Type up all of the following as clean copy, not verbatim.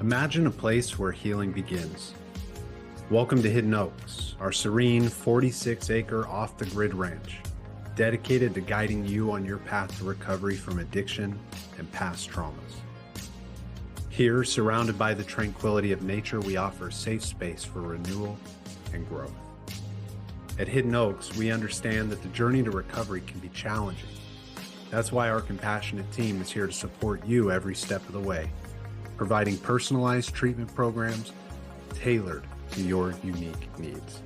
Imagine a place where healing begins. Welcome to Hidden Oaks, our serene 46-acre off-the-grid ranch, dedicated to guiding you on your path to recovery from addiction and past traumas. Here, surrounded by the tranquility of nature, we offer a safe space for renewal and growth. At Hidden Oaks, we understand that the journey to recovery can be challenging. That's why our compassionate team is here to support you every step of the way, providing personalized treatment programs tailored to your unique needs.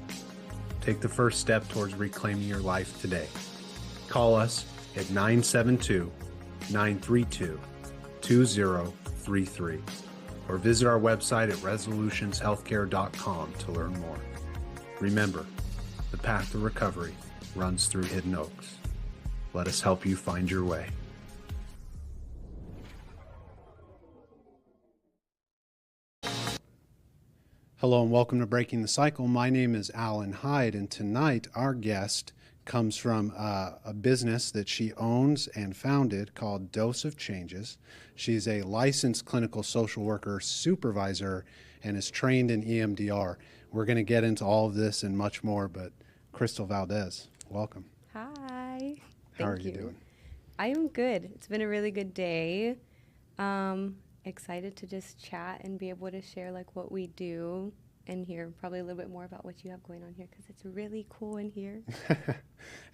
Take the first step towards reclaiming your life today. Call us at 972-932-2033 or visit our website at resolutionshealthcare.com to learn more. Remember, the path to recovery runs through Hidden Oaks. Let us help you find your way. Hello and welcome to Breaking the Cycle. My name is Alan Hyde, and tonight our guest comes from a business that she owns and founded called Dose of Changes. She's a licensed clinical social worker supervisor and is trained in EMDR. We're going to get into all of this and much more, but Crystal Valdez, welcome. Hi. How are you doing? I am good. It's been a really good day. Excited to just chat and be able to share like what we do and hear probably a little bit more about what you have going on here because it's really cool in here.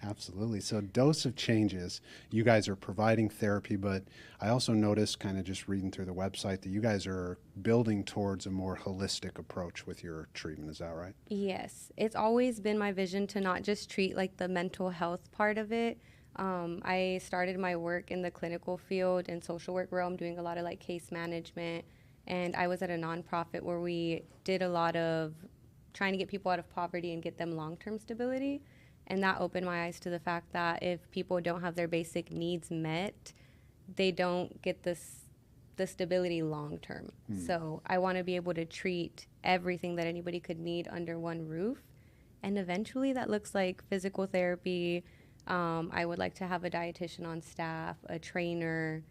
Absolutely. So Dose of Changes, you guys are providing therapy, but I also noticed kind of just reading through the website that you guys are building towards a more holistic approach with your treatment. Is that right? Yes. It's always been my vision to not just treat like the mental health part of it. I started my work in the clinical field and social work realm, doing a lot of like case management. And I was at a nonprofit where we did a lot of trying to get people out of poverty and get them long-term stability. And that opened my eyes to the fact that if people don't have their basic needs met, they don't get the stability long-term. So I want to be able to treat everything that anybody could need under one roof. And eventually that looks like physical therapy. I would like to have a dietitian on staff, a trainer.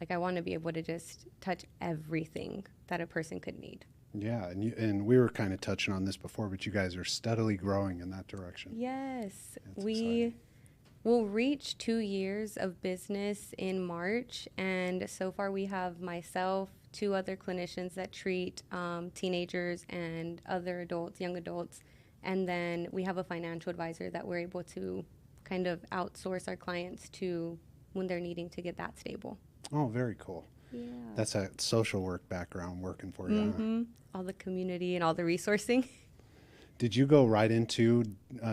Like I want to be able to just touch everything that a person could need. Yeah, and we were kind of touching on this before, but you guys are steadily growing in that direction. Yes, That's we exciting. will reach 2 years of business in March, and so far we have myself, 2 other clinicians that treat teenagers and other adults, young adults, and then we have a financial advisor that we're able to kind of outsource our clients to when they're needing to get that stable. Oh, very cool. Yeah. That's a social work background working for you. Huh? All the community and all the resourcing. Did you go right into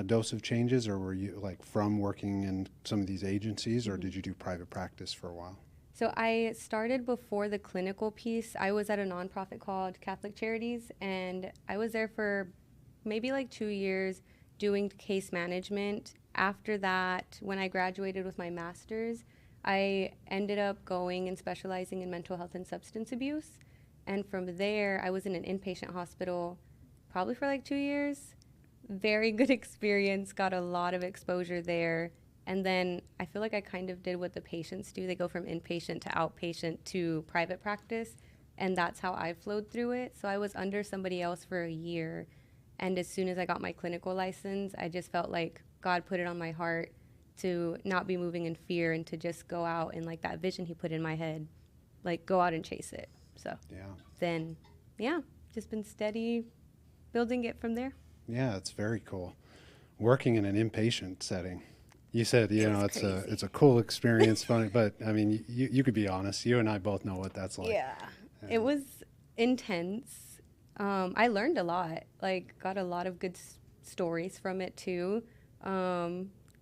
Dose of Changes, or were you like from working in some of these agencies, or did you do private practice for a while? So I started before the clinical piece. I was at a nonprofit called Catholic Charities, and I was there for maybe like 2 years doing case management. After that, when I graduated with my master's, I ended up going and specializing in mental health and substance abuse. And from there, I was in an inpatient hospital probably for like 2 years. Very good experience, got a lot of exposure there. And then I feel like I kind of did what the patients do. They go from inpatient to outpatient to private practice. And that's how I flowed through it. So I was under somebody else for a year. And as soon as I got my clinical license, I just felt like God put it on my heart to not be moving in fear and to just go out and like that vision he put in my head, like go out and chase it. So then, just been steady building it from there. Yeah, it's very cool. Working in an inpatient setting. You said, it's a cool experience, funny, but I mean, you could be honest. You and I both know what that's like. Yeah. It was intense. I learned a lot, like got a lot of good stories from it too.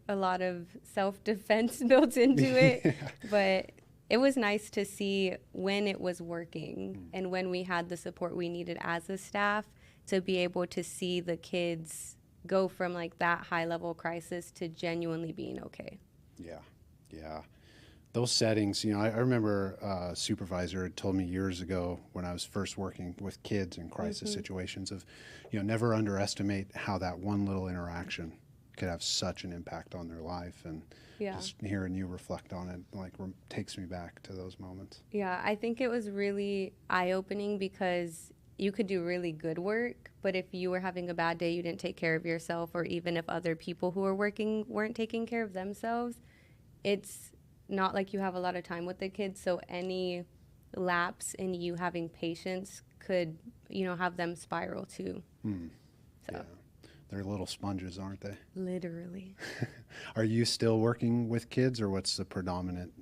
A lot of self-defense built into it, but it was nice to see when it was working and when we had the support we needed as a staff to be able to see the kids go from like that high level crisis to genuinely being okay. Yeah. Those settings, I remember a supervisor had told me years ago when I was first working with kids in crisis situations of, never underestimate how that one little interaction could have such an impact on their life. And Yeah. just hearing you reflect on it, like, takes me back to those moments. Yeah, I think it was really eye-opening because you could do really good work, but if you were having a bad day, you didn't take care of yourself, or even if other people who were working weren't taking care of themselves, it's not like you have a lot of time with the kids, so any lapse in you having patience could, have them spiral too. So. Yeah. They're little sponges, aren't they? Literally. Are you still working with kids, or what's the predominant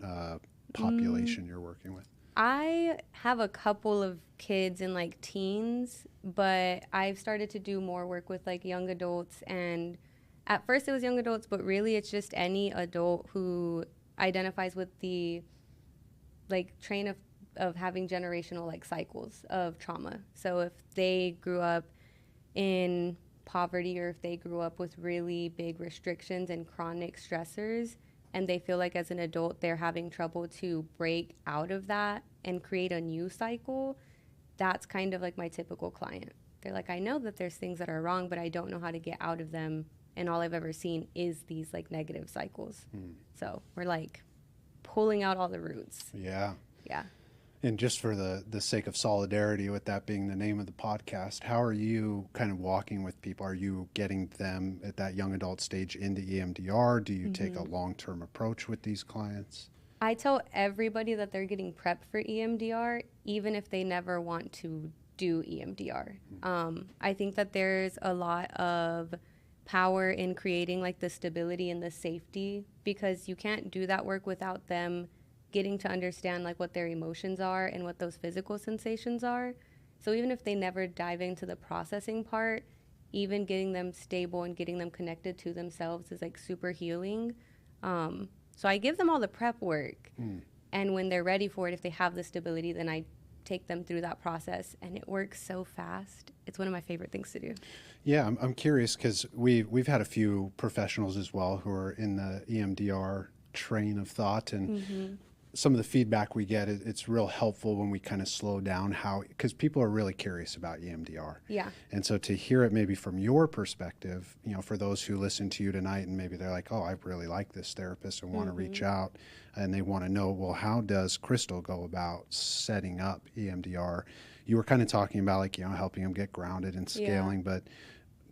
population you're working with? I have a couple of kids and like teens, but I've started to do more work with like young adults. And at first it was young adults, but really it's just any adult who identifies with the like train of having generational like cycles of trauma. So if they grew up in poverty, or if they grew up with really big restrictions and chronic stressors, and they feel like as an adult they're having trouble to break out of that and create a new cycle, that's kind of like my typical client. They're like, I know that there's things that are wrong, but I don't know how to get out of them, and all I've ever seen is these like negative cycles. So we're like pulling out all the roots. Yeah. Yeah. And just for the sake of solidarity, with that being the name of the podcast, how are you kind of walking with people? Are you getting them at that young adult stage into EMDR? Do you take a long-term approach with these clients? I tell everybody that they're getting prepped for EMDR, even if they never want to do EMDR. I think that there's a lot of power in creating like the stability and the safety, because you can't do that work without them getting to understand like what their emotions are and what those physical sensations are. So even if they never dive into the processing part, even getting them stable and getting them connected to themselves is like super healing. So I give them all the prep work, and when they're ready for it, if they have the stability, then I take them through that process, and it works so fast. It's one of my favorite things to do. Yeah, I'm curious, because we've had a few professionals as well who are in the EMDR train of thought, and some of the feedback we get, it's real helpful when we kind of slow down because people are really curious about EMDR. Yeah. And so to hear it maybe from your perspective, for those who listen to you tonight and maybe they're like, oh, I really like this therapist and want to reach out, and they want to know, well, how does Crystal go about setting up EMDR? You were kind of talking about like, helping them get grounded and scaling, but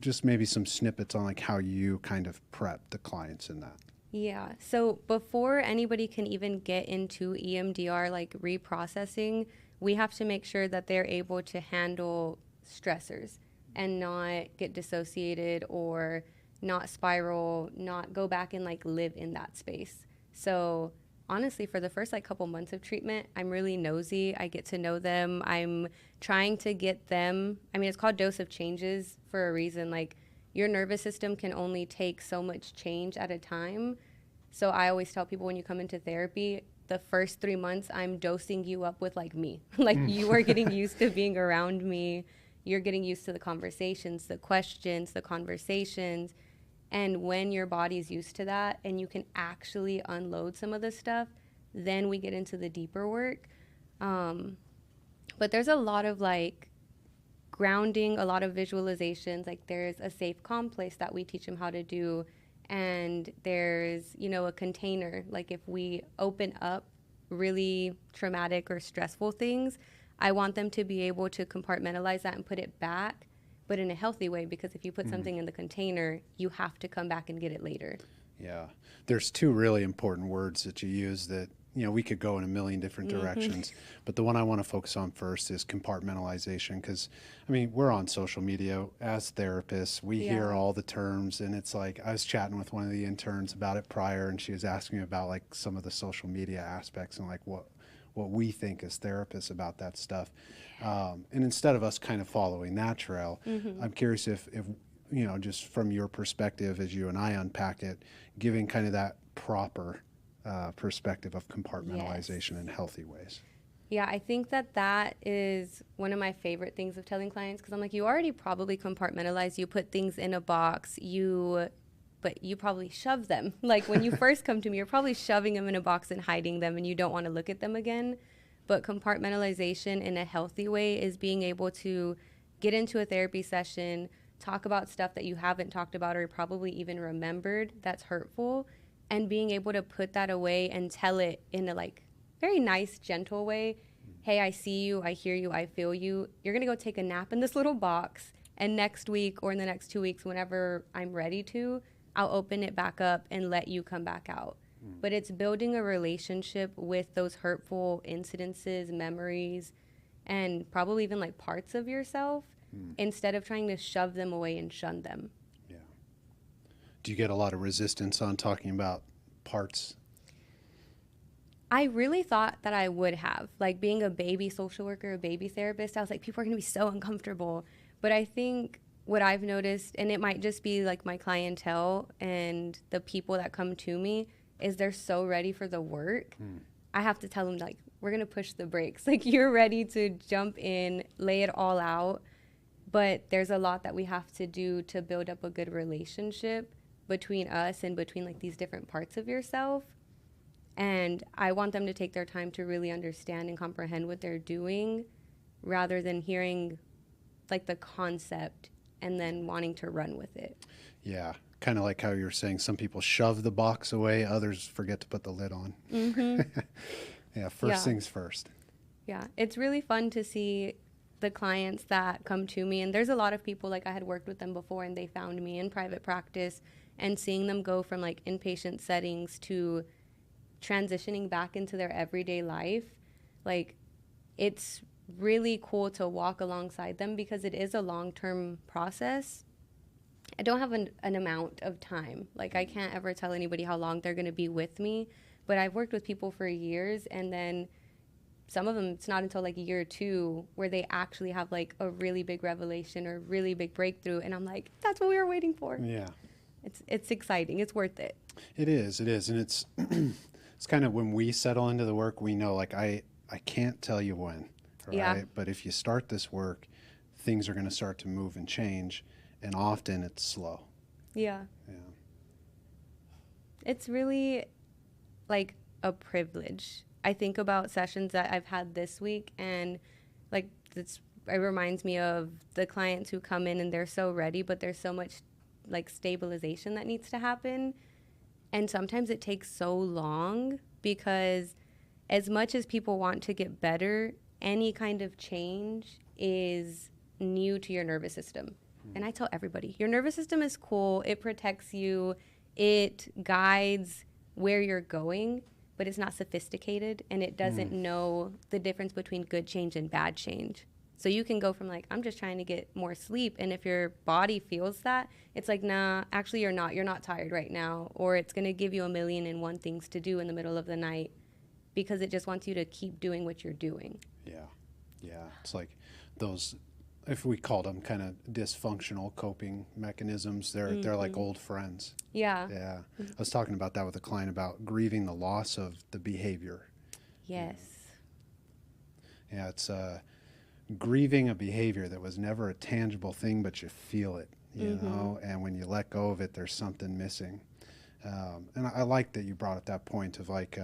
just maybe some snippets on like how you kind of prep the clients in that. Yeah. So before anybody can even get into EMDR, like reprocessing, we have to make sure that they're able to handle stressors and not get dissociated or not spiral, not go back and like live in that space. So honestly, for the first like couple months of treatment, I'm really nosy. I get to know them. I'm trying to get them, it's called dose of changes for a reason. Like, your nervous system can only take so much change at a time. So I always tell people when you come into therapy, the first 3 months, I'm dosing you up with like me. Like you are getting used to being around me. You're getting used to the conversations, the questions, the conversations. And when your body's used to that and you can actually unload some of the stuff, then we get into the deeper work. But there's a lot of like grounding, a lot of visualizations. Like there's a safe, calm place that we teach them how to do. And there's, a container. Like if we open up really traumatic or stressful things, I want them to be able to compartmentalize that and put it back, but in a healthy way, because if you put something in the container, you have to come back and get it later. Yeah. There's two really important words that you use that, we could go in a million different directions, but the one I want to focus on first is compartmentalization, because, we're on social media as therapists. We hear all the terms, and it's like, I was chatting with one of the interns about it prior, and she was asking me about like some of the social media aspects and like what we think as therapists about that stuff. And instead of us kind of following that trail, I'm curious if just from your perspective, as you and I unpack it, giving kind of that proper perspective of compartmentalization in healthy ways. Yeah, I think that is one of my favorite things of telling clients, because I'm like, you already probably compartmentalize, you put things in a box, but you probably shove them. Like when you first come to me, you're probably shoving them in a box and hiding them, and you don't want to look at them again. But compartmentalization in a healthy way is being able to get into a therapy session, talk about stuff that you haven't talked about or probably even remembered that's hurtful, and being able to put that away and tell it in a like very nice, gentle way. Hey, I see you, I hear you, I feel you. You're gonna go take a nap in this little box, and next week or in the next 2 weeks, whenever I'm ready to, I'll open it back up and let you come back out. But it's building a relationship with those hurtful incidences, memories, and probably even like parts of yourself instead of trying to shove them away and shun them. Yeah. Do you get a lot of resistance on talking about parts? I really thought that I would have. Like being a baby social worker, a baby therapist, I was like, people are going to be so uncomfortable. But I think what I've noticed, and it might just be like my clientele and the people that come to me, is they're so ready for the work. I have to tell them, like, we're going to push the brakes. Like, you're ready to jump in, lay it all out. But there's a lot that we have to do to build up a good relationship between us and between, like, these different parts of yourself. And I want them to take their time to really understand and comprehend what they're doing rather than hearing, like, the concept and then wanting to run with it. Yeah. Kind of like how you're saying some people shove the box away, others forget to put the lid on. Yeah, first things first. Yeah, it's really fun to see the clients that come to me. And there's a lot of people, like I had worked with them before and they found me in private practice, and seeing them go from like inpatient settings to transitioning back into their everyday life. Like, it's really cool to walk alongside them because it is a long-term process. I don't have an amount of time. Like, I can't ever tell anybody how long they're going to be with me, but I've worked with people for years, and then some of them, it's not until like year 2 where they actually have like a really big revelation or really big breakthrough, and I'm like, that's what we were waiting for. Yeah. It's exciting. It's worth it. It is. And it's it's kind of when we settle into the work, we know, like, I can't tell you when, right? Yeah. But if you start this work, things are going to start to move and change. And often it's slow. Yeah. Yeah. It's really like a privilege. I think about sessions that I've had this week, and like it reminds me of the clients who come in and they're so ready, but there's so much like stabilization that needs to happen. And sometimes it takes so long because as much as people want to get better, any kind of change is new to your nervous system. And I tell everybody, your nervous system is cool. It protects you. It guides where you're going, but it's not sophisticated, and it doesn't know the difference between good change and bad change. So you can go from like, I'm just trying to get more sleep. And if your body feels that, it's like, nah, actually you're not. You're not tired right now. Or it's going to give you 1,000,001 things to do in the middle of the night because it just wants you to keep doing what you're doing. Yeah. Yeah. It's like those, if we called them kind of dysfunctional coping mechanisms, they're like old friends. Yeah. Yeah. I was talking about that with a client about grieving the loss of the behavior. Yes. Yeah, it's grieving a behavior that was never a tangible thing, but you feel it, you know, and when you let go of it, there's something missing. And I like that you brought up that point of like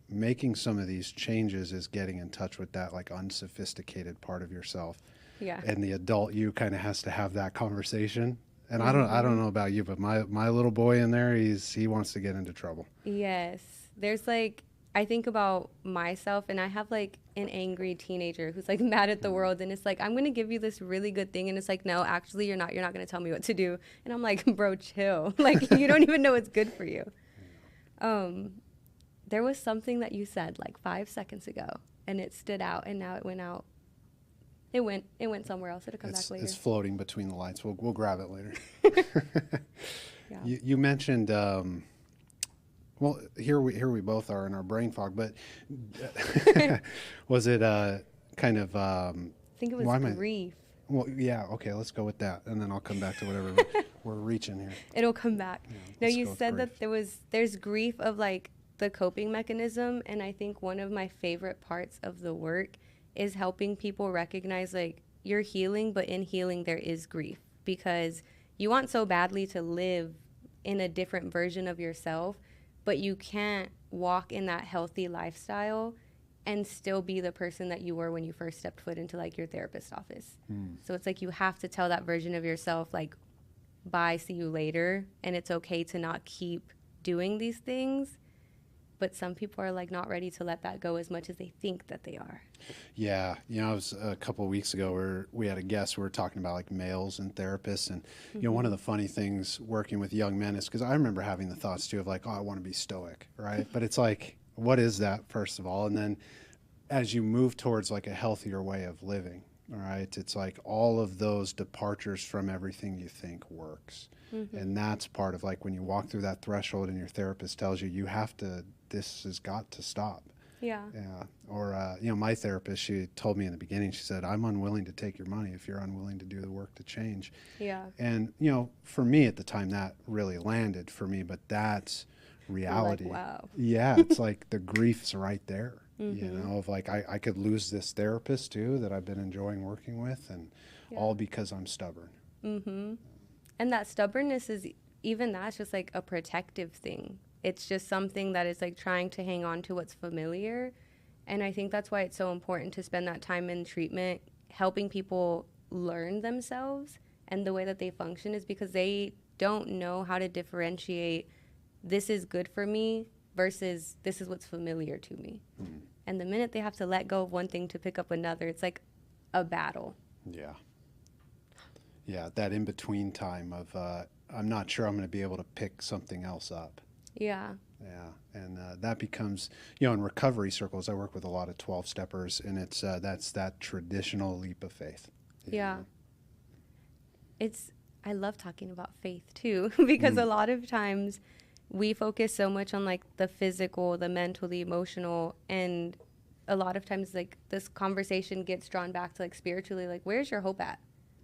making some of these changes is getting in touch with that like unsophisticated part of yourself. Yeah. And the adult you kind of has to have that conversation. And I don't know about you, but my little boy in there, he wants to get into trouble. Yes. There's like, I think about myself, and I have like an angry teenager who's like mad at the world, and it's like, I'm going to give you this really good thing, and it's like, no, actually you're not going to tell me what to do. And I'm like, bro, chill. Like, you don't even know what's good for you. There was something that you said like 5 seconds ago, and it stood out, and now it went out. It went somewhere else. It'll come back later. It's floating between the lights. We'll grab it later. Yeah. You mentioned, well, here we both are in our brain fog, but was it kind of? I think it was grief. Well, yeah, okay, let's go with that, and then I'll come back to whatever we're reaching here. It'll come back. Yeah, no, you said that there's grief of like the coping mechanism, and I think one of my favorite parts of the work is helping people recognize like you're healing, but in healing there is grief, because you want so badly to live in a different version of yourself, but you can't walk in that healthy lifestyle and still be the person that you were when you first stepped foot into like your therapist's office. So it's like you have to tell that version of yourself like, bye, see you later, and it's okay to not keep doing these things. But some people are like not ready to let that go as much as they think that they are. Yeah, you know, it was a couple of weeks ago where we had a guest. We were talking about like males and therapists, and you know, one of the funny things working with young men is because I remember having the thoughts too of like, oh, I want to be stoic, right? But it's like, what is that first of all? And then as you move towards like a healthier way of living, all right, it's like all of those departures from everything you think works. And that's part of like when you walk through that threshold and your therapist tells you, you have to, this has got to stop. Yeah. Yeah. Or, you know, my therapist, she told me in the beginning, she said, I'm unwilling to take your money if you're unwilling to do the work to change. Yeah. And, you know, for me at the time, that really landed for me, but that's reality. Like, wow. Yeah. It's like the grief's right there, you know, of like, I could lose this therapist too that I've been enjoying working with, and all because I'm stubborn. And that stubbornness is, even that's just like a protective thing. It's just something that is like trying to hang on to what's familiar. And I think that's why it's so important to spend that time in treatment helping people learn themselves and the way that they function, is because they don't know how to differentiate this is good for me versus this is what's familiar to me. And the minute they have to let go of one thing to pick up another, it's like a battle. Yeah. Yeah, that in-between time of I'm not sure I'm going to be able to pick something else up. Yeah. Yeah, and that becomes, you know, in recovery circles, I work with a lot of 12-steppers, and it's that's that traditional leap of faith. Yeah. I love talking about faith too, because a lot of times we focus so much on like the physical, the mental, the emotional, and a lot of times like this conversation gets drawn back to like spiritually, like where's your hope at?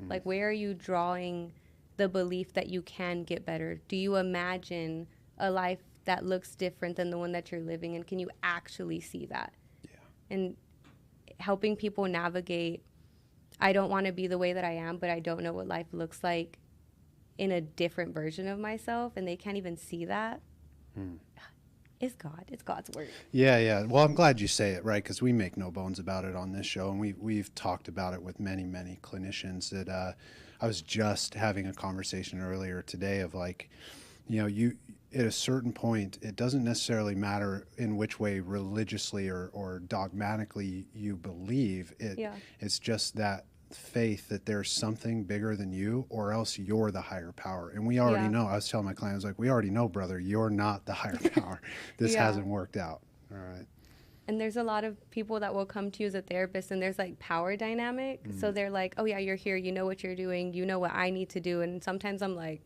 Like where are you drawing the belief that you can get better? Do you imagine a life that looks different than the one that you're living in? Can you actually see that? Yeah. And helping people navigate, I don't want to be the way that I am, but I don't know what life looks like in a different version of myself, and they can't even see that. It's God. It's God's work. Yeah, yeah. Well, I'm glad you say it, right? Because we make no bones about it on this show, and we've talked about it with many, many clinicians. That I was just having a conversation earlier today of like, you know, you at a certain point, it doesn't necessarily matter in which way religiously or dogmatically you believe. It's just that faith that there's something bigger than you, or else you're the higher power. And we already know. I was telling my client, I was like, we already know, brother, you're not the higher power. This hasn't worked out. All right. And there's a lot of people that will come to you as a therapist, and there's like power dynamic. So they're like, oh yeah, you're here, you know what you're doing, you know what I need to do. And sometimes I'm like,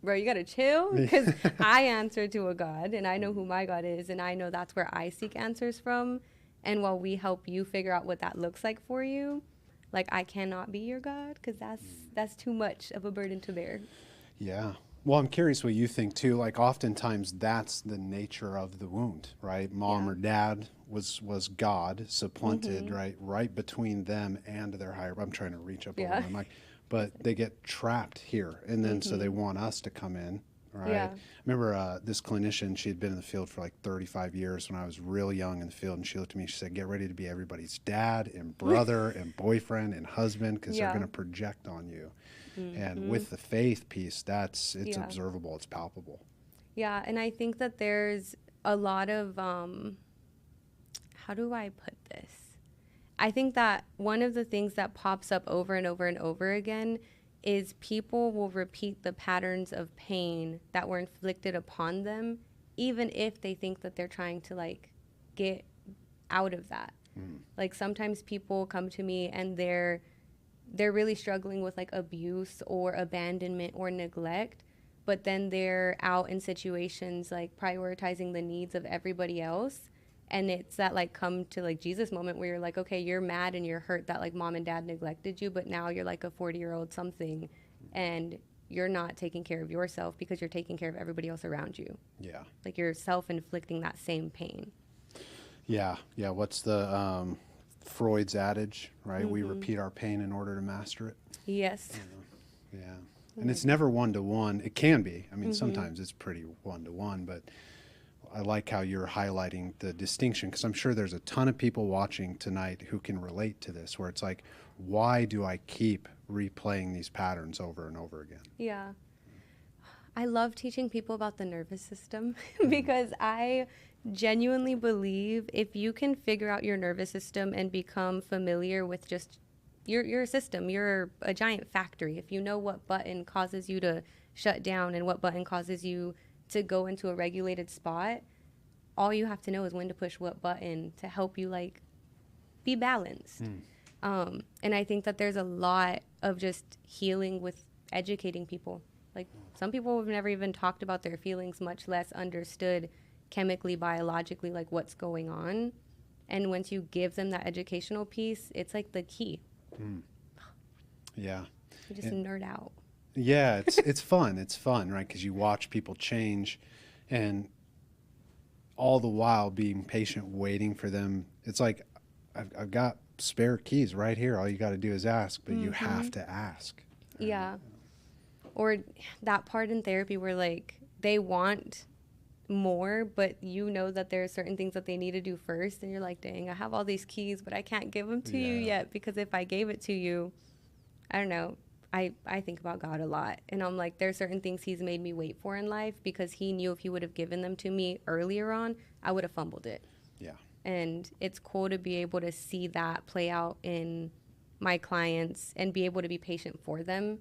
bro, you gotta chill, because I answer to a God, and I know who my God is, and I know that's where I seek answers from. And while we help you figure out what that looks like for you, like I cannot be your God, because that's too much of a burden to bear. Yeah. Well, I'm curious what you think too. Like oftentimes that's the nature of the wound, right? Mom or dad was God supplanted, right between them and their higher. I'm trying to reach up over my mic, but they get trapped here, and then so they want us to come in. Right. Yeah. I remember this clinician, she had been in the field for like 35 years when I was real young in the field, and she looked at me, she said, get ready to be everybody's dad and brother and boyfriend and husband, because they're going to project on you. And with the faith piece, it's observable, it's palpable. Yeah, and I think that there's a lot of, how do I put this? I think that one of the things that pops up over and over and over again is people will repeat the patterns of pain that were inflicted upon them, even if they think that they're trying to like get out of that. Like sometimes people come to me and they're really struggling with like abuse or abandonment or neglect, but then they're out in situations like prioritizing the needs of everybody else. And it's that like come to like Jesus moment where you're like, okay, you're mad and you're hurt that like mom and dad neglected you, but now you're like a 40-year-old something, and you're not taking care of yourself because you're taking care of everybody else around you. Yeah. Like you're self-inflicting that same pain. Yeah. Yeah. What's the Freud's adage, right? We repeat our pain in order to master it. Yes. Yeah. And it's never one-to-one. It can be. I mean, sometimes it's pretty one-to-one, but I like how you're highlighting the distinction, because I'm sure there's a ton of people watching tonight who can relate to this, where it's like, why do I keep replaying these patterns over and over again? Yeah. I love teaching people about the nervous system because I genuinely believe if you can figure out your nervous system and become familiar with just your system, you're a giant factory. If you know what button causes you to shut down and what button causes you to go into a regulated spot, all you have to know is when to push what button to help you like be balanced. And I think that there's a lot of just healing with educating people. Like some people have never even talked about their feelings, much less understood chemically, biologically, like what's going on. And once you give them that educational piece, it's like the key. Yeah. You just nerd out. Yeah, it's fun. It's fun, right? Because you watch people change, and all the while being patient, waiting for them. It's like, I've got spare keys right here. All you got to do is ask, but you have to ask. Yeah. Or that part in therapy where like they want more, but you know that there are certain things that they need to do first, and you're like, dang, I have all these keys, but I can't give them to you yet, because if I gave it to you, I don't know, I think about God a lot, and I'm like, there's certain things he's made me wait for in life because he knew if he would have given them to me earlier on, I would have fumbled it. Yeah. And it's cool to be able to see that play out in my clients and be able to be patient for them.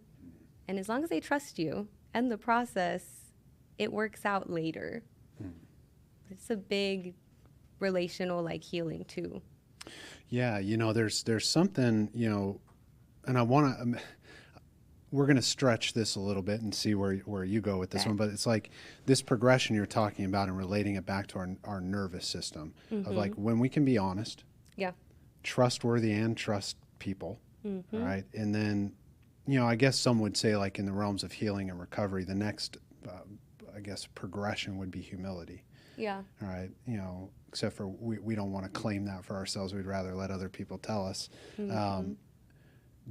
And as long as they trust you and the process, it works out later. It's a big relational like healing too. Yeah, there's something, and I want to, we're going to stretch this a little bit and see where you go with this one, but it's like this progression you're talking about and relating it back to our nervous system of like when we can be honest, trustworthy and trust people, right? And then, I guess some would say like in the realms of healing and recovery, the next, I guess, progression would be humility. Yeah. All right. Except for we don't want to claim that for ourselves. We'd rather let other people tell us.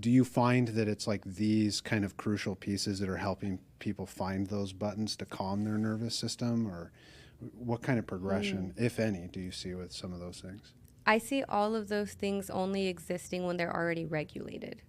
Do you find that it's like these kind of crucial pieces that are helping people find those buttons to calm their nervous system, or what kind of progression, if any, do you see with some of those things? I see all of those things only existing when they're already regulated.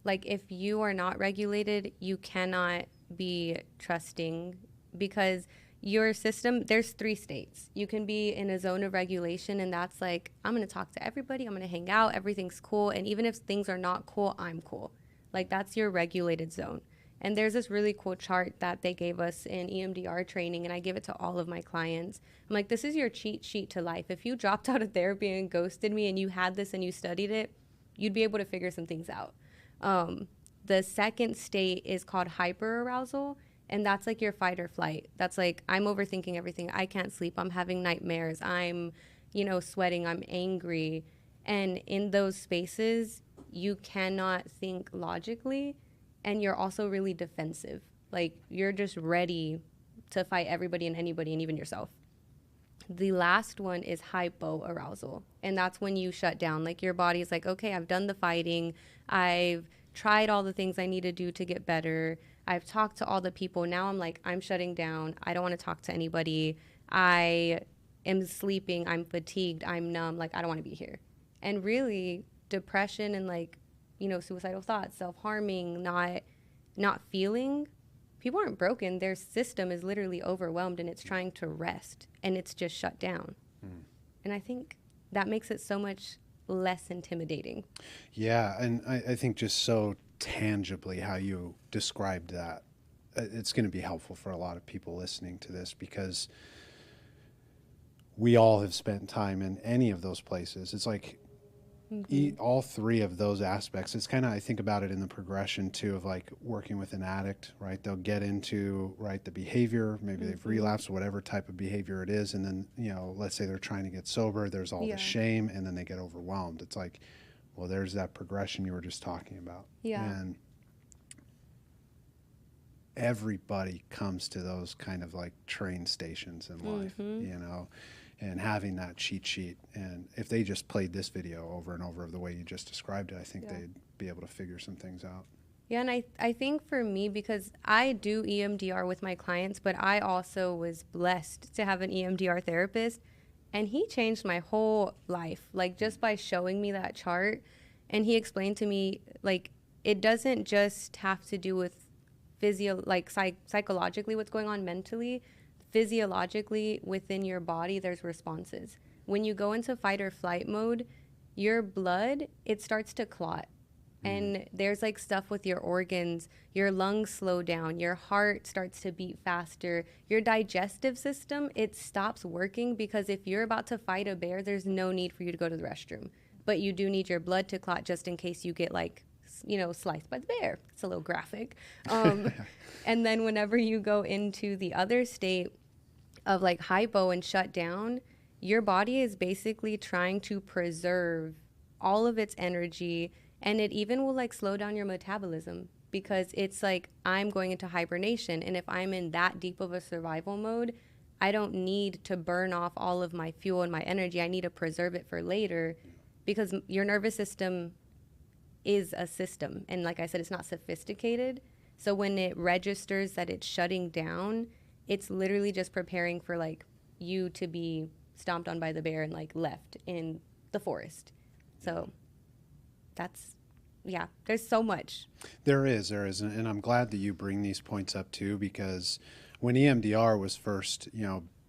Like if you are not regulated, you cannot be trusting, because your system, there's 3 states. You can be in a zone of regulation, and that's like, I'm going to talk to everybody, I'm going to hang out, everything's cool, and even if things are not cool, I'm cool. Like that's your regulated zone. And there's this really cool chart that they gave us in EMDR training, and I give it to all of my clients. I'm like, this is your cheat sheet to life. If you dropped out of therapy and ghosted me and you had this and you studied it, you'd be able to figure some things out. The second state is called hyperarousal, and that's like your fight or flight. That's like, I'm overthinking everything. I can't sleep. I'm having nightmares. I'm, sweating. I'm angry. And in those spaces, you cannot think logically, and you're also really defensive. Like you're just ready to fight everybody and anybody and even yourself. The last one is hypoarousal, and that's when you shut down. Like your body's like, okay, I've done the fighting. I've tried all the things I need to do to get better. I've talked to all the people. Now I'm like, I'm shutting down. I don't want to talk to anybody. I am sleeping. I'm fatigued. I'm numb. Like, I don't want to be here. And really, depression and like, suicidal thoughts, self-harming, not feeling, people aren't broken. Their system is literally overwhelmed, and it's trying to rest, and it's just shut down. And I think that makes it so much less intimidating. Yeah, and I think just so tangibly how you described that, it's going to be helpful for a lot of people listening to this, because we all have spent time in any of those places. It's like all 3 of those aspects. It's kind of, I think about it in the progression too of like working with an addict, right? They'll get into, right, the behavior, maybe they've relapsed, whatever type of behavior it is. And then, let's say they're trying to get sober, there's all the shame, and then they get overwhelmed. It's like, well, there's that progression you were just talking about. Yeah. And everybody comes to those kind of like train stations in life, and having that cheat sheet. And if they just played this video over and over of the way you just described it, I think they'd be able to figure some things out. Yeah, and I think for me, because I do EMDR with my clients, but I also was blessed to have an EMDR therapist, and he changed my whole life, like just by showing me that chart. And he explained to me, like, it doesn't just have to do with psychologically what's going on mentally. Physiologically, within your body, there's responses. When you go into fight or flight mode, your blood, it starts to clot, and there's like stuff with your organs. Your lungs slow down, your heart starts to beat faster, your digestive system, it stops working, because if you're about to fight a bear, there's no need for you to go to the restroom, but you do need your blood to clot just in case you get like, sliced by the bear. It's a little graphic. And then whenever you go into the other state of like hypo and shut down, your body is basically trying to preserve all of its energy, and it even will like slow down your metabolism, because it's like, I'm going into hibernation, and if I'm in that deep of a survival mode, I don't need to burn off all of my fuel and my energy. I need to preserve it for later, because your nervous system is a system, and like I said, it's not sophisticated. So when it registers that it's shutting down, it's literally just preparing for like you to be stomped on by the bear and like left in the forest. So that's, yeah, there's so much. There is. And I'm glad that you bring these points up too, because when EMDR was first,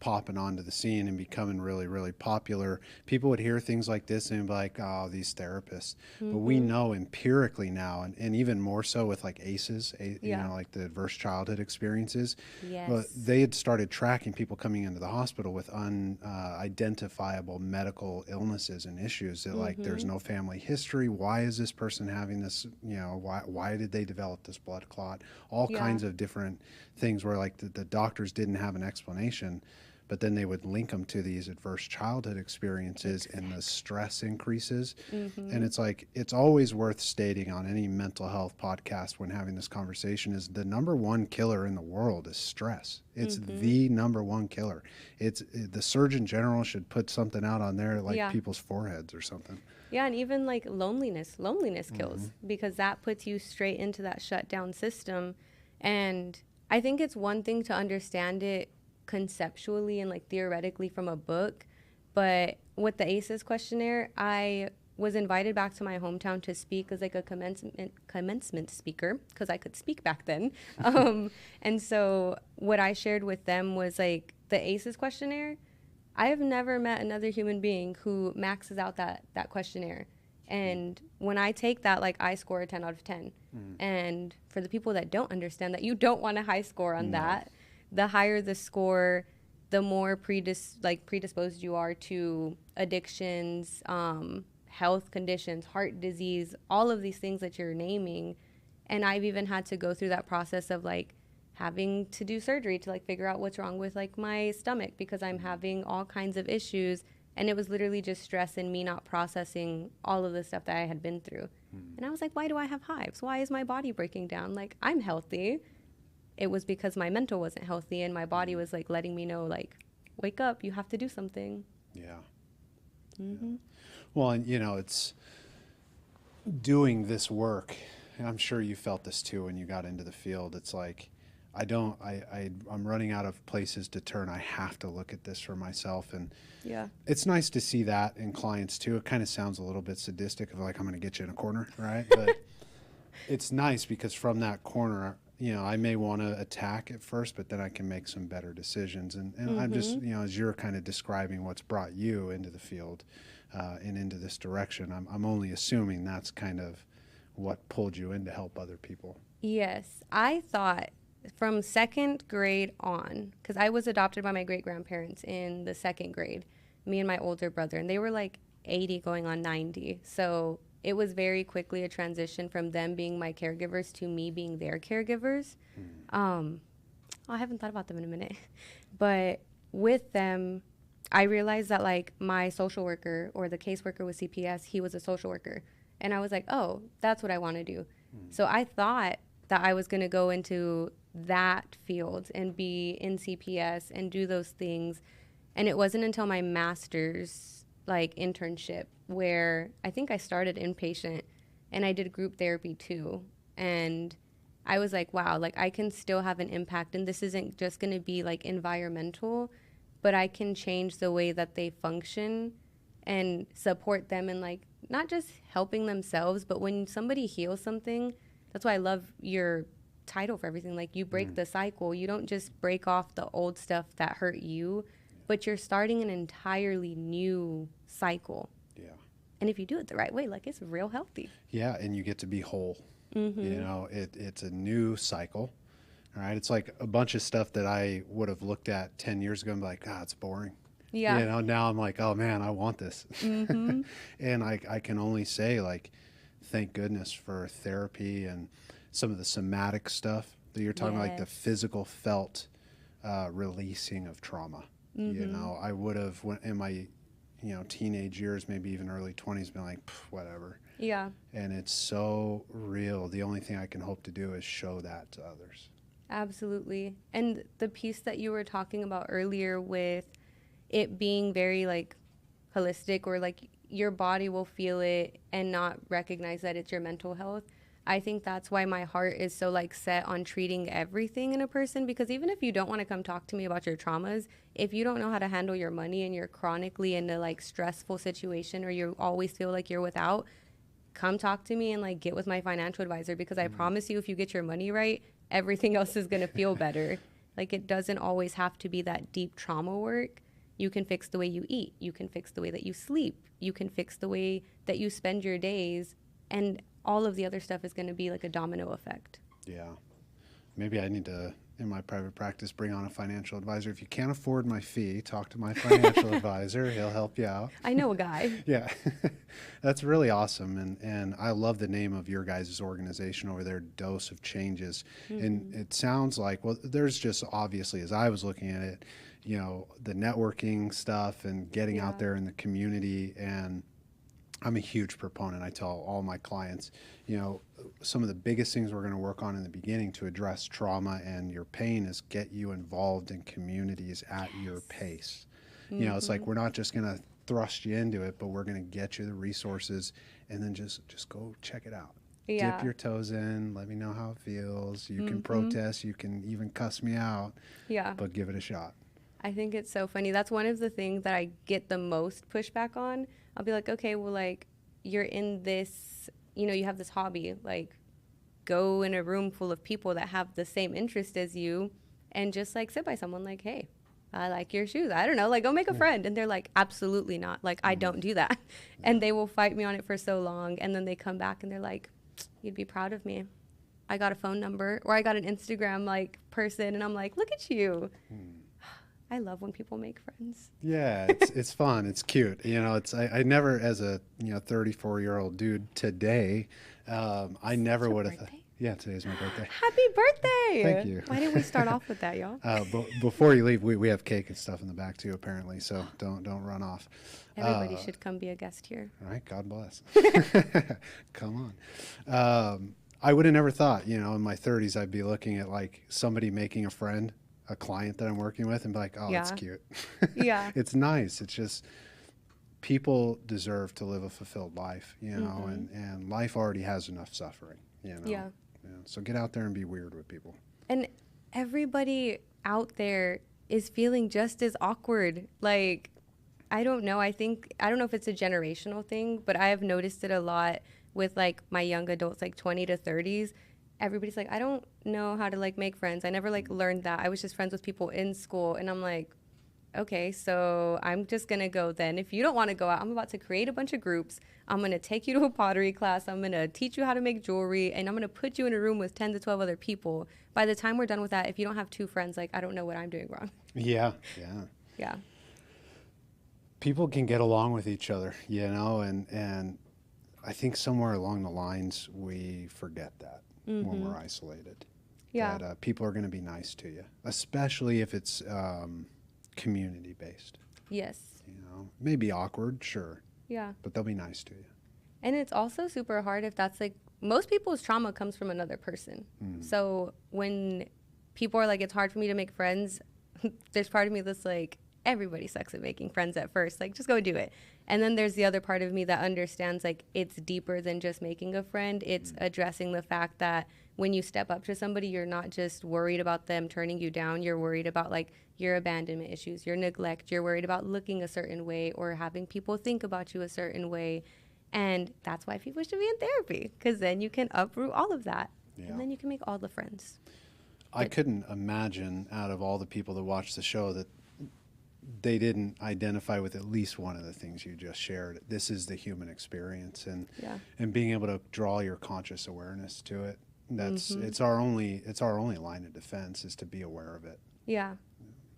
popping onto the scene and becoming really, really popular, people would hear things like this and be like, oh, these therapists. But we know empirically now, and even more so with like ACEs, like the adverse childhood experiences, Yes. they had started tracking people coming into the hospital with unidentifiable medical illnesses and issues that like, there's no family history. Why is this person having this? Why did they develop this blood clot? All kinds of different things where like the doctors didn't have an explanation, but then they would link them to these adverse childhood experiences and the stress increases. And it's like, it's always worth stating on any mental health podcast when having this conversation is the number one killer in the world is stress. It's the number one killer. The Surgeon General should put something out on there like people's foreheads or something. Yeah, and even like loneliness kills, because that puts you straight into that shutdown system. And I think it's one thing to understand it conceptually and like theoretically from a book, but with the ACEs questionnaire, I was invited back to my hometown to speak as like a commencement speaker, because I could speak back then. And so what I shared with them was like the ACEs questionnaire. I have never met another human being who maxes out that questionnaire. And when I take that, like, I score a 10 out of 10. And for the people that don't understand that, you don't want a high score on that. The higher the score, the more predisposed you are to addictions, health conditions, heart disease, all of these things that you're naming. And I've even had to go through that process of like having to do surgery to like figure out what's wrong with like my stomach, because I'm having all kinds of issues. And it was literally just stress and me not processing all of the stuff that I had been through. And I was like, why do I have hives? Why is my body breaking down? Like, I'm healthy. It was because my mental wasn't healthy, and my body was like letting me know, like, wake up, you have to do something. Yeah. Well, and it's doing this work, and I'm sure you felt this too when you got into the field. It's like, I'm running out of places to turn. I have to look at this for myself. And it's nice to see that in clients too. It kind of sounds a little bit sadistic of like, I'm going to get you in a corner, right? But it's nice because from that corner, I may want to attack at first, but then I can make some better decisions. And I'm just, as you're kind of describing what's brought you into the field and into this direction, I'm only assuming that's kind of what pulled you in to help other people. Yes. I thought from second grade on, because I was adopted by my great-grandparents in the second grade, me and my older brother, and they were like 80 going on 90. So it was very quickly a transition from them being my caregivers to me being their caregivers. I haven't thought about them in a minute. But with them, I realized that like my social worker or the caseworker with CPS, he was a social worker. And I was like, oh, that's what I want to do. So I thought that I was going to go into that field and be in CPS and do those things. And it wasn't until my master's like internship where I think I started inpatient and I did group therapy too. And I was like, wow, like I can still have an impact. And this isn't just going to be like environmental, but I can change the way that they function and support them in like not just helping themselves, but when somebody heals something, that's why I love your title for everything. Like you break the cycle. You don't just break off the old stuff that hurt you, but you're starting an entirely new cycle. Yeah. And if you do it the right way, like it's real healthy. Yeah, and you get to be whole. You know, it's a new cycle. All right. It's like a bunch of stuff that I would have looked at 10 years ago and be like, it's boring. Yeah. You know, now I'm like, oh man, I want this. And I can only say, like, thank goodness for therapy and some of the somatic stuff that you're talking about, like the physical felt releasing of trauma. You know, I would have, in my, teenage years, maybe even early 20s, been like, whatever. Yeah. And it's so real. The only thing I can hope to do is show that to others. Absolutely. And the piece that you were talking about earlier with it being very like holistic, or like your body will feel it and not recognize that it's your mental health. I think that's why my heart is so like set on treating everything in a person, because even if you don't want to come talk to me about your traumas, if you don't know how to handle your money and you're chronically in a like stressful situation, or you always feel like you're without, come talk to me and like get with my financial advisor, because I promise you, if you get your money right, everything else is going to feel better. Like it doesn't always have to be that deep trauma work. You can fix the way you eat. You can fix the way that you sleep. You can fix the way that you spend your days. And all of the other stuff is going to be like a domino effect. Yeah. Maybe I need to, in my private practice, bring on a financial advisor. If you can't afford my fee, talk to my financial advisor. He'll help you out. I know a guy. Yeah. That's really awesome. And I love the name of your guys' organization over there, Dose of Changes. And it sounds like, well, there's just obviously, as I was looking at it, the networking stuff and getting out there in the community. And I'm a huge proponent. I tell all my clients, some of the biggest things we're going to work on in the beginning to address trauma and your pain is get you involved in communities at your pace. It's like, we're not just going to thrust you into it, but we're going to get you the resources, and then just go check it out. Dip your toes in, let me know how it feels. You can protest, you can even cuss me out, but give it a shot. I think it's so funny. That's one of the things that I get the most pushback on. I'll be like, okay, well, like, you're in this, you have this hobby. Like, go in a room full of people that have the same interest as you and just, like, sit by someone like, hey, I like your shoes. I don't know. Like, go make a friend. And they're like, absolutely not. Like, I don't do that. And they will fight me on it for so long. And then they come back and they're like, you'd be proud of me. I got a phone number, or I got an Instagram, like, person. And I'm like, look at you. I love when people make friends. Yeah, it's fun. It's cute. I never, as a 34-year-old dude today, I never would have. Yeah, today's my birthday. Happy birthday! Thank you. Why didn't we start off with that, y'all? Before you leave, we have cake and stuff in the back too, apparently. So don't run off. Everybody should come be a guest here. All right, God bless. Come on. I would have never thought, in my 30s, I'd be looking at like somebody making a friend, a client that I'm working with, and be like, oh, that's cute. Yeah. It's nice. It's just, people deserve to live a fulfilled life, and life already has enough suffering, Yeah. So get out there and be weird with people. And everybody out there is feeling just as awkward. Like, I don't know. I don't know if it's a generational thing, but I have noticed it a lot with like my young adults, like 20 to 30s. Everybody's like, I don't know how to like make friends. I never like learned that. I was just friends with people in school. And I'm like, okay, so I'm just going to go then. If you don't want to go out, I'm about to create a bunch of groups. I'm going to take you to a pottery class. I'm going to teach you how to make jewelry. And I'm going to put you in a room with 10 to 12 other people. By the time we're done with that, if you don't have two friends, like, I don't know what I'm doing wrong. Yeah. Yeah. People can get along with each other, and I think somewhere along the lines we forget that when we're isolated. Yeah. That people are going to be nice to you, especially if it's community-based. Yes. Maybe awkward, sure. Yeah. But they'll be nice to you. And it's also super hard if that's like, most people's trauma comes from another person. So when people are like, it's hard for me to make friends, there's part of me that's like, everybody sucks at making friends at first. Like, just go do it. And then there's the other part of me that understands, like, it's deeper than just making a friend. It's addressing the fact that when you step up to somebody, you're not just worried about them turning you down. You're worried about, like, your abandonment issues, your neglect. You're worried about looking a certain way or having people think about you a certain way. And that's why people should be in therapy, because then you can uproot all of that. Yeah. And then you can make all the friends. I couldn't imagine out of all the people that watch the show that they didn't identify with at least one of the things you just shared. This is the human experience, and being able to draw your conscious awareness to it. That's it's our only line of defense, is to be aware of it. Yeah.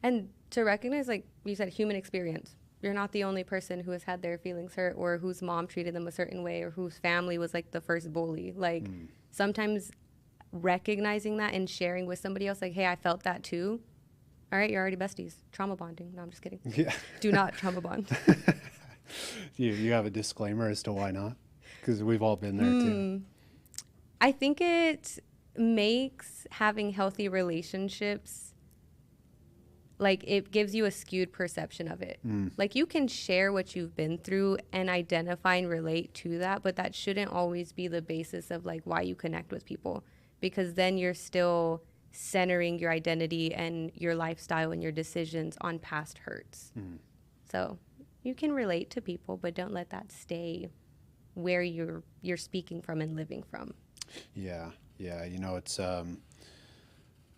And to recognize, like you said, human experience. You're not the only person who has had their feelings hurt, or whose mom treated them a certain way, or whose family was like the first bully. Like sometimes recognizing that and sharing with somebody else, like, hey, I felt that too. All right, you're already besties. Trauma bonding. No, I'm just kidding. Yeah. Do not trauma bond. You have a disclaimer as to why not? Because we've all been there too. I think it makes having healthy relationships, like, it gives you a skewed perception of it. Like, you can share what you've been through and identify and relate to that, but that shouldn't always be the basis of, like, why you connect with people, because then you're still centering your identity and your lifestyle and your decisions on past hurts. So you can relate to people, but don't let that stay where you're speaking from and living from. Yeah. You know, it's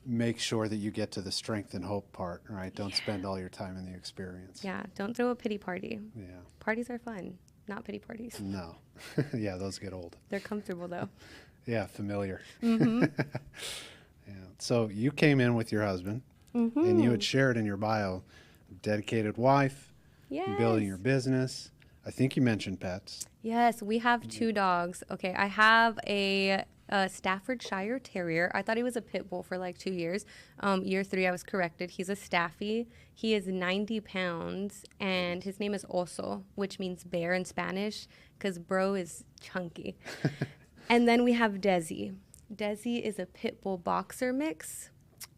make sure that you get to the strength and hope part, right? Don't spend all your time in the experience. Yeah, don't throw a pity party. Yeah. Parties are fun, not pity parties. No. Yeah, those get old. They're comfortable, though. Yeah, familiar. Yeah. So you came in with your husband, and you had shared in your bio, dedicated wife, building your business. I think you mentioned pets. Yes, we have 2 dogs. Okay, I have a Staffordshire Terrier. I thought he was a pit bull for like 2 years. Year 3, I was corrected. He's a Staffy. He is 90 pounds, and his name is Oso, which means bear in Spanish, because bro is chunky. And then we have Desi. Desi is a pit bull boxer mix.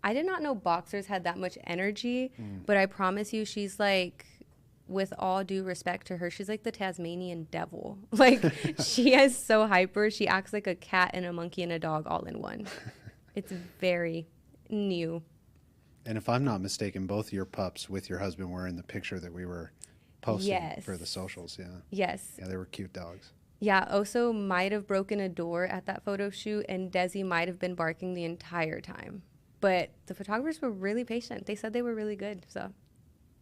I did not know boxers had that much energy, but I promise you, she's like, with all due respect to her, she's like the Tasmanian devil. Like, she is so hyper. She acts like a cat and a monkey and a dog all in one. It's very new. And if I'm not mistaken, both of your pups with your husband were in the picture that we were posting for the socials. Yeah. Yes. Yeah, they were cute dogs. Yeah, Oso might have broken a door at that photo shoot, and Desi might have been barking the entire time. But the photographers were really patient. They said they were really good, so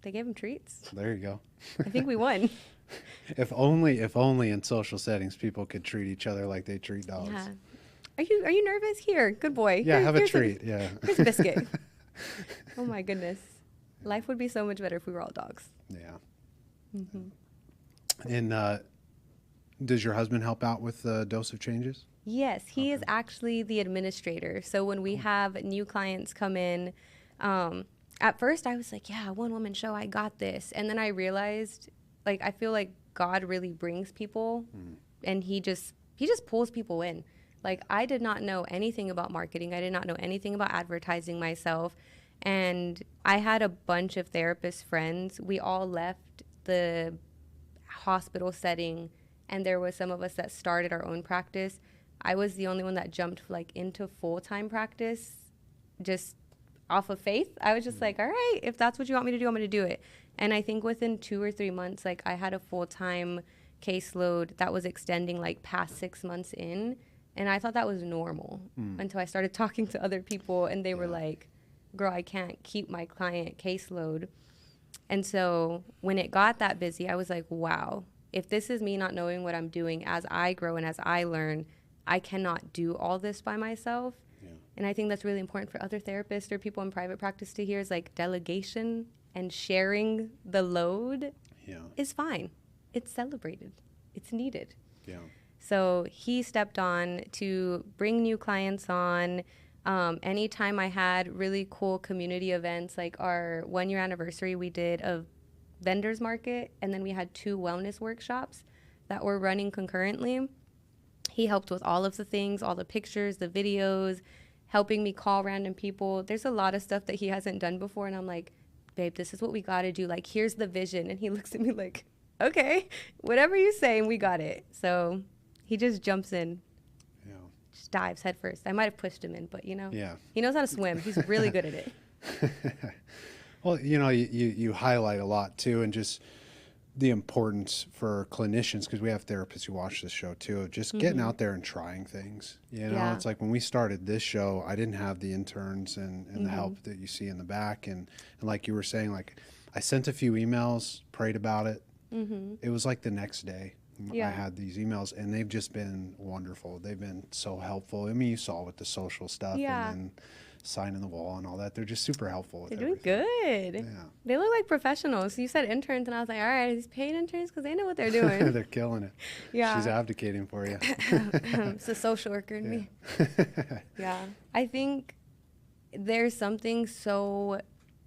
they gave him treats. There you go. I think we won. If only in social settings people could treat each other like they treat dogs. Yeah. Are you nervous? Here, good boy. Yeah, have a treat. Here's a biscuit. Oh my goodness. Life would be so much better if we were all dogs. Yeah. And does your husband help out with Dose of Changes? Yes, he is actually the administrator. So when we have new clients come in, at first I was like, yeah, one woman show, I got this. And then I realized, like, I feel like God really brings people and he just pulls people in. Like, I did not know anything about marketing. I did not know anything about advertising myself. And I had a bunch of therapist friends. We all left the hospital setting, and there was some of us that started our own practice. I was the only one that jumped like into full-time practice just off of faith. I was just like, all right, if that's what you want me to do, I'm going to do it. And I think within 2 or 3 months, like, I had a full-time caseload that was extending like past 6 months in. And I thought that was normal until I started talking to other people, and they were like, girl, I can't keep my client caseload. And so when it got that busy, I was like, wow, if this is me not knowing what I'm doing as I grow and as I learn, I cannot do all this by myself. Yeah. And I think that's really important for other therapists or people in private practice to hear, is like delegation and sharing the load is fine. It's celebrated. It's needed. Yeah. So he stepped on to bring new clients on. Anytime I had really cool community events, like our 1-year anniversary, we did a vendors market, and then we had 2 wellness workshops that were running concurrently. He helped with all of the things, all the pictures, the videos, helping me call random people. There's a lot of stuff that he hasn't done before, and I'm like, babe, this is what we got to do. Like, here's the vision. And he looks at me like, okay, whatever you say, and we got it. So he just jumps in, just dives head first. I might have pushed him in, but he knows how to swim. He's really good at it. Well, you highlight a lot too, and just the importance for clinicians, because we have therapists who watch this show too, of just getting out there and trying things. It's like when we started this show, I didn't have the interns and the help that you see in the back. And like you were saying, like I sent a few emails, prayed about it. It was like the next day I had these emails, and they've just been wonderful. They've been so helpful. I mean, you saw with the social stuff and then signing the wall and all that. They're just super helpful with everything. They're doing good. Yeah. They look like professionals. You said interns, and I was like, all right, these paid interns, because they know what they're doing. They're killing it. Yeah. She's advocating for you. It's a social worker in me. Yeah. I think there's something so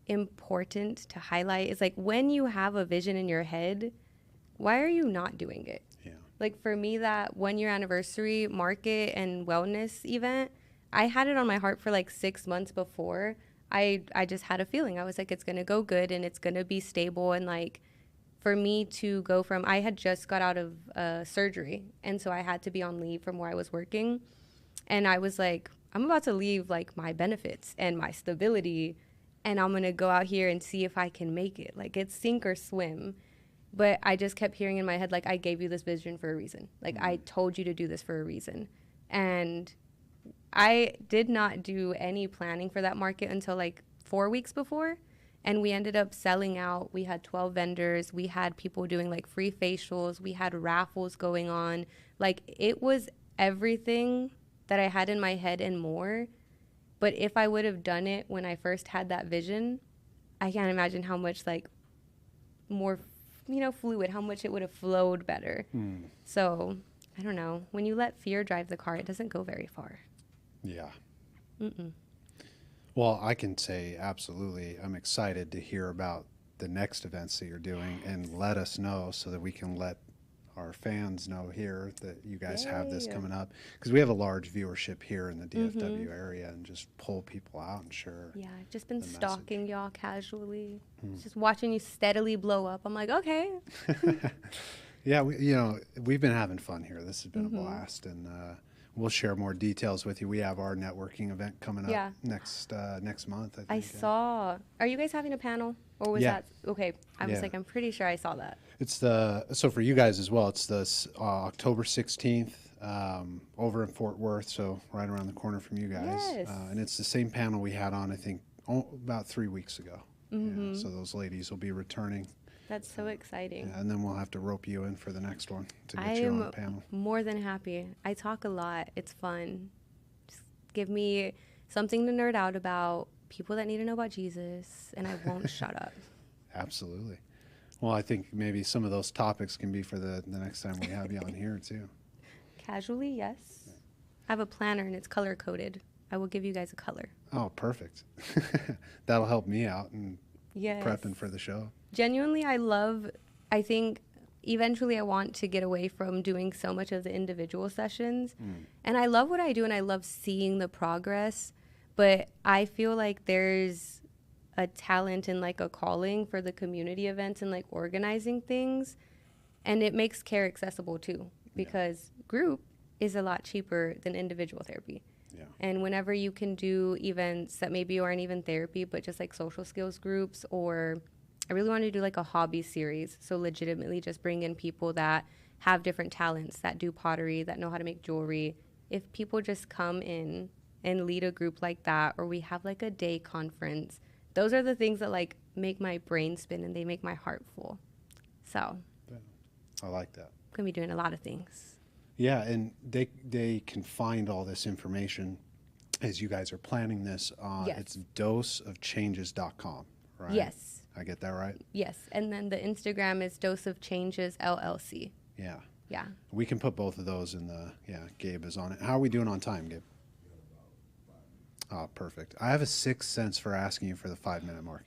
important to highlight. It's like when you have a vision in your head, why are you not doing it? Yeah. Like for me, that 1 year anniversary market and wellness event, I had it on my heart for like 6 months before. I just had a feeling. I was like, it's going to go good and it's going to be stable. And like for me to go from, I had just got out of surgery. And so I had to be on leave from where I was working. And I was like, I'm about to leave like my benefits and my stability. And I'm going to go out here and see if I can make it. Like it's sink or swim. But I just kept hearing in my head, like, I gave you this vision for a reason. Like I told you to do this for a reason. And I did not do any planning for that market until like 4 weeks before. And we ended up selling out. We had 12 vendors. We had people doing like free facials. We had raffles going on. Like it was everything that I had in my head and more. But if I would have done it when I first had that vision, I can't imagine how much like more, fluid, how much it would have flowed better. So I don't know. When you let fear drive the car, it doesn't go very far. Yeah. Well, I can say absolutely. I'm excited to hear about the next events that you're doing and let us know so that we can let our fans know here that you guys have this coming up, because we have a large viewership here in the DFW area, and just pull people out and share. Yeah, I've just been stalking y'all casually, just watching you steadily blow up. I'm like, okay. Yeah, we've been having fun here. This has been a blast, and we'll share more details with you. We have our networking event coming up next month, I think. I saw. Are you guys having a panel? Or was that? Okay. I was like, I'm pretty sure I saw that. It's so for you guys as well, it's the October 16th over in Fort Worth, so right around the corner from you guys. Yes. And it's the same panel we had on, I think, about 3 weeks ago. Yeah, so those ladies will be returning. That's so exciting. Yeah, and then we'll have to rope you in for the next one to get you on the panel. More than happy. I talk a lot. It's fun. Just give me something to nerd out about, people that need to know about Jesus, and I won't shut up. Absolutely. Well, I think maybe some of those topics can be for the next time we have you on here, too. Casually, yes. I have a planner, and it's color-coded. I will give you guys a color. Oh, perfect. That'll help me out in prepping for the show. Genuinely, I think eventually I want to get away from doing so much of the individual sessions. And I love what I do, and I love seeing the progress. But I feel like there's a talent and like a calling for the community events and like organizing things. And it makes care accessible too, because group is a lot cheaper than individual therapy. Yeah. And whenever you can do events that maybe aren't even therapy, but just like social skills groups, or I really want to do like a hobby series. So legitimately just bring in people that have different talents, that do pottery, that know how to make jewelry. If people just come in and lead a group like that, or we have like a day conference, those are the things that like make my brain spin and they make my heart full. So I like that. I'm gonna be doing a lot of things. Yeah, and they can find all this information as you guys are planning this. It's doseofchanges.com, right? Yes. I get that right? Yes, and then the Instagram is Dose of Changes LLC. Yeah. Yeah. We can put both of those in Gabe is on it. How are we doing on time, Gabe? Oh, perfect. I have a sixth sense for asking you for the 5-minute mark.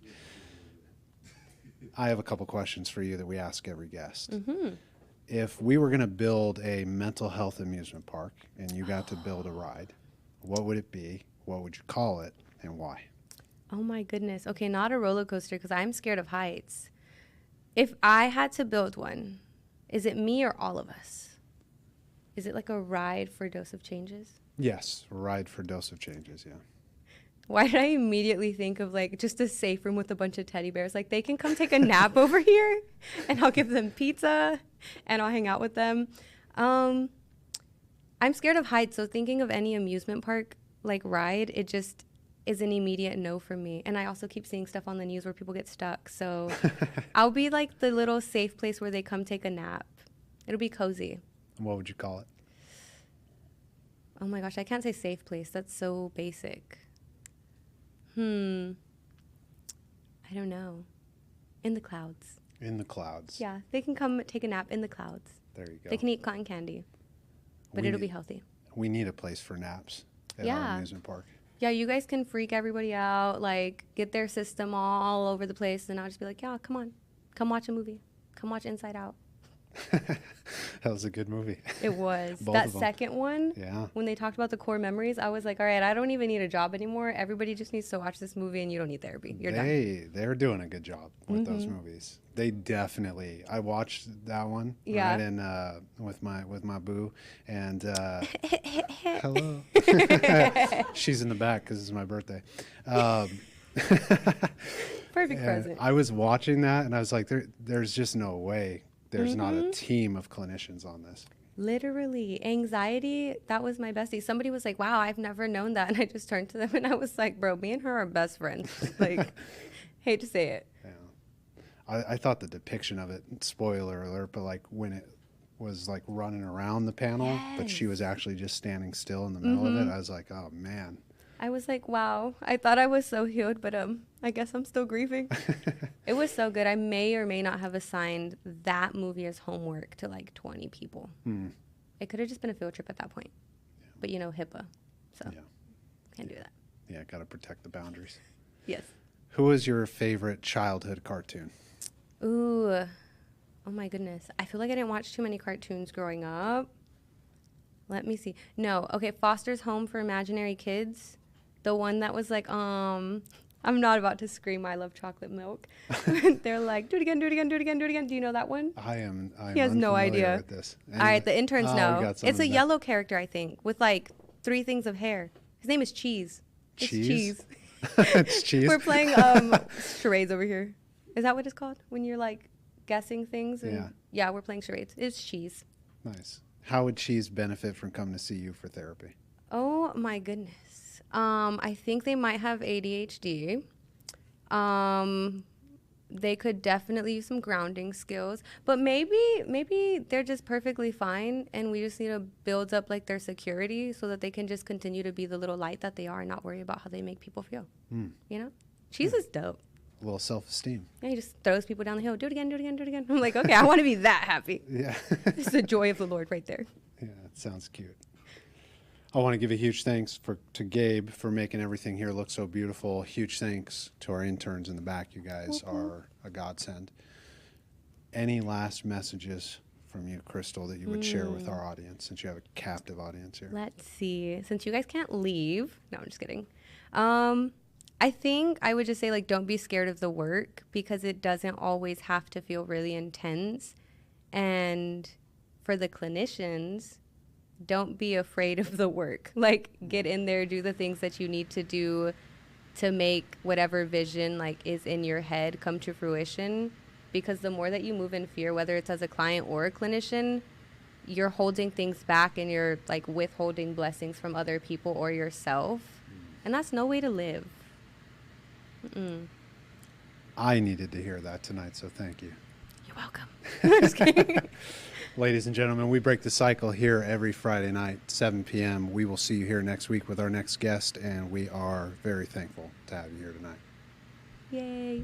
I have a couple questions for you that we ask every guest. If we were going to build a mental health amusement park and you got to build a ride, what would it be? What would you call it, and why? Oh my goodness. Okay, not a roller coaster because I'm scared of heights. If I had to build one, is it me or all of us? Is it like a ride for Dose of Changes? Yes, ride for Dose of Changes, yeah. Why did I immediately think of like just a safe room with a bunch of teddy bears? Like they can come take a nap over here and I'll give them pizza and I'll hang out with them. I'm scared of heights, so thinking of any amusement park like ride, it just is an immediate no for me. And I also keep seeing stuff on the news where people get stuck. So I'll be like the little safe place where they come take a nap. It'll be cozy. What would you call it? Oh my gosh, I can't say safe place. That's so basic. I don't know. In the clouds. In the clouds. Yeah, they can come take a nap in the clouds. There you go. They can eat cotton candy, but it'll be healthy. We need a place for naps at our amusement park. Yeah, you guys can freak everybody out, like get their system all over the place, and I'll just be like, yeah, come on. Come watch a movie. Come watch Inside Out. That was a good movie. It was. Both That of them. second one, Yeah. when they talked about the core memories, I was like, all right, I don't even need a job anymore. Everybody just needs to watch this movie and you don't need therapy. You're done. They're doing a good job with those movies. They definitely. I watched that one. Yeah. Right, and with my boo, and hello. She's in the back because it's my birthday. Perfect present. I was watching that and I was like, there's just no way there's not a team of clinicians on this. Literally. Anxiety, that was my bestie. Somebody was like, wow, I've never known that. And I just turned to them and I was like, bro, me and her are best friends. Like, hate to say it. Yeah. I thought the depiction of it, spoiler alert, but like when it was like running around the panel, but she was actually just standing still in the middle of it, I was like, oh man. I was like, wow, I thought I was so healed, but I guess I'm still grieving. It was so good. I may or may not have assigned that movie as homework to like 20 people. It could have just been a field trip at that point. Yeah. But you know, HIPAA. So can't do that. Yeah, got to protect the boundaries. Yes. Who was your favorite childhood cartoon? Ooh, oh my goodness. I feel like I didn't watch too many cartoons growing up. Let me see. No, okay, Foster's Home for Imaginary Kids. The one that was like, I'm not about to scream, I love chocolate milk. They're like, do it again, do it again, do it again, do it again. Do you know that one? I'm He has no idea. with this. All right, the interns know. It's a yellow. yellow character, I think, with like 3 things of hair. His name is Cheese. It's Cheese? It's Cheese? We're playing charades over here. Is that what it's called? When you're like guessing things? And, yeah, we're playing charades. It's Cheese. Nice. How would Cheese benefit from coming to see you for therapy? Oh my goodness. I think they might have ADHD. They could definitely use some grounding skills, but maybe they're just perfectly fine and we just need to build up like their security so that they can just continue to be the little light that they are and not worry about how they make people feel. You know? Cheese is dope. A little self-esteem. Yeah, he just throws people down the hill. Do it again, do it again, do it again. I'm like, okay, I want to be that happy. Yeah. It's the joy of the Lord right there. Yeah, it sounds cute. I want to give a huge thanks to Gabe for making everything here look so beautiful. Huge thanks to our interns in the back. You guys are a godsend. Any last messages from you, Crystal, that you would share with our audience, since you have a captive audience here? Let's see. Since you guys can't leave. No, I'm just kidding. I think I would just say, like, don't be scared of the work because it doesn't always have to feel really intense. And for the clinicians, don't be afraid of the work. Like, get in there, do the things that you need to do to make whatever vision, like, is in your head come to fruition. Because the more that you move in fear, whether it's as a client or a clinician, you're holding things back and you're, like, withholding blessings from other people or yourself. And that's no way to live. I needed to hear that tonight, so thank you. You're welcome. Just kidding. Ladies and gentlemen, we break the cycle here every Friday night, 7 p.m. We will see you here next week with our next guest, and we are very thankful to have you here tonight. Yay.